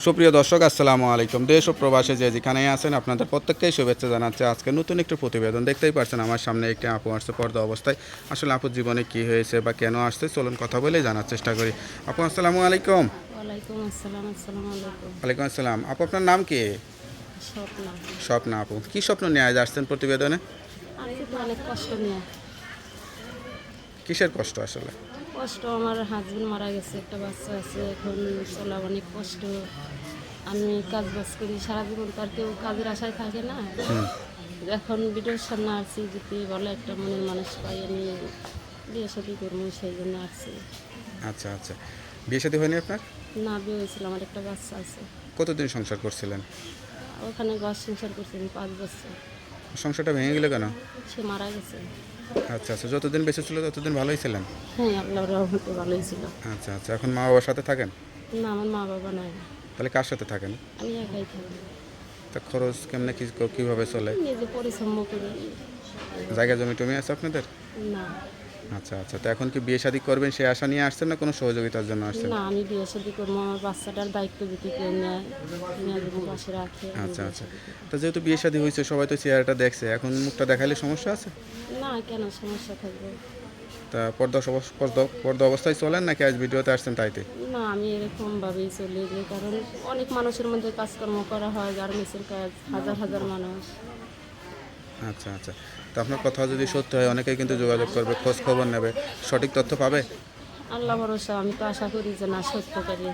সুপ্রিয় দর্শক আসসালামু আলাইকুম। দেশ ও প্রবাসে যে যেখানেই আছেন আপনাদের প্রত্যেককেই শুভেচ্ছা জানাচ্ছে। আজকে নতুন একটি প্রতিবেদন দেখতেই পাচ্ছেন আমার সামনে একটি আপু আসছে পর্দা অবস্থায়। আসলে আপুর জীবনে কী হয়েছে বা কেন আসছে চলুন কথা বলেই জানার চেষ্টা করি। আপু আসসালামু আলাইকুম। ওয়ালাইকুম আসসালাম। আসসালামু আলাইকুম। ওয়ালাইকুম আসসালাম। আপু আপনার নাম কি? স্বপ্না। স্বপ্না আপু। কী স্বপ্ন নিয়ে আজ আসছেন প্রতিবেদনে? আজকে তো অনেক কষ্ট নিয়ে। কিসের কষ্ট আসলে? কষ্ট, আমার হাজবেন্ড মারা গেছে, একটা বাচ্চা আছে, এখন চলা অনেক কষ্ট। আমি কাজ বাজ করি সারা জীবন, তার কেউ কাজের আশায় থাকে না। এখন ভিডিওর সামনে আসছি, যদি বলে একটা মনের মানুষ পাই আমি বিয়ে শাদী করবো, সেই জন্য আসছি। আচ্ছা আচ্ছা, বিয়ে শাদী হয়নি আপনার? না, বিয়ে হয়েছিল, আমার একটা বাচ্চা আছে। কতদিন সংসার করছিলেন? ওখানে ঘর সংসার করছি আমি 5 বছর। সংসারটা ভেঙে গেল কেন? সে মারা গেছে। আচ্ছা আচ্ছা, যতদিন বেঁচে ছিল ততদিন ভালোই ছিলেন? হ্যাঁ, আল্লাহর রহমতে ভালোই ছিল। আচ্ছা আচ্ছা, এখন মা বাবার সাথে থাকেন? না, আমার মা বাবা নাই। তাহলে কার সাথে থাকেন? আমি একাই থাকি। তা খরচ কেমনে কীভাবে চলে? নিজে পরিশ্রম করি। জায়গা জমি টমি আছে আপনাদের? না। আচ্ছা আচ্ছা, তো এখন কি বিয়ে শাদী করবেন সেই আশা নিয়ে আসছেন না কোনো সহযোগিতার জন্য আসছেন? না, আমি বিয়ে শাদী করবো, আমার বাচ্চাটার দায়িত্ব যদি কেউ নেয়, মেয়ে যদি পাশে রাখে, আমি আচ্ছা বিয়ে আচ্ছা, শাদী করবো। তো যেহেতু বিয়ে শাদী হয়েছে সবাই তো চেহারাটা দেখছে, এখন মুখটা দেখাইলে সমস্যা আছে? না, কেন সমস্যা থাকবে? তা পর্দা অবস্থায় চলেন নাকি আজ ভিডিওতে আসছেন তাইতে? না, আমি এরকমভাবেই চলি, যে কারণ অনেক মানুষের মধ্যে কাজকর্ম করা হয়, গার্মেন্টসের কাজ, হাজার হাজার মানুষ। আচ্ছা আচ্ছা, তো আপনার কথা যদি সত্যি হয় অনেকেই কিন্তু যোগাযোগ করবে, খোঁজ খবর নেবে, সঠিক তথ্য পাবে? আল্লাহ ভরসা, আমি তো আশা করি যে না, সত্যকারী।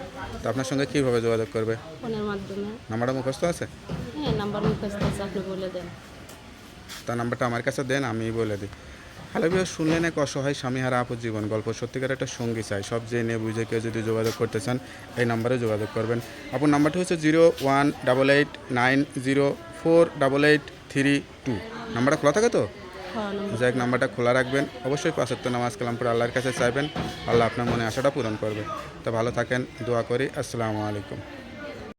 তো আপনার সঙ্গে কীভাবে যোগাযোগ করবে? ফোনের মাধ্যমে। নাম্বারটা মুখস্থ আছে? হ্যাঁ, নাম্বার মুখস্থ আছে, আপনি বলে দেন। তার নাম্বারটা আমার কাছে দেন, আমি বলে দিই। হ্যালো বিয়ার, শুনলেন এক অসহায় স্বামীহারা আপুর জীবন গল্প। সত্যিকার একটা সঙ্গী চাই, সব জেনে বুঝে কেউ যদি যোগাযোগ করতে চান এই নাম্বারে যোগাযোগ করবেন। আপুর নাম্বারটি হচ্ছে 0188904883 নাম্বারটা খোলা থাকে তো? হ্যাঁ, যাই হোক, নাম্বারটা খোলা রাখবেন। অবশ্যই 5 ওয়াক্ত নামাজ কালাম পড়ে আল্লাহর কাছে চাইবেন, আল্লাহ আপনার মনে আশাটা পূরণ করবে। তো ভালো থাকেন, দোয়া করি। আসসালামু আলাইকুম।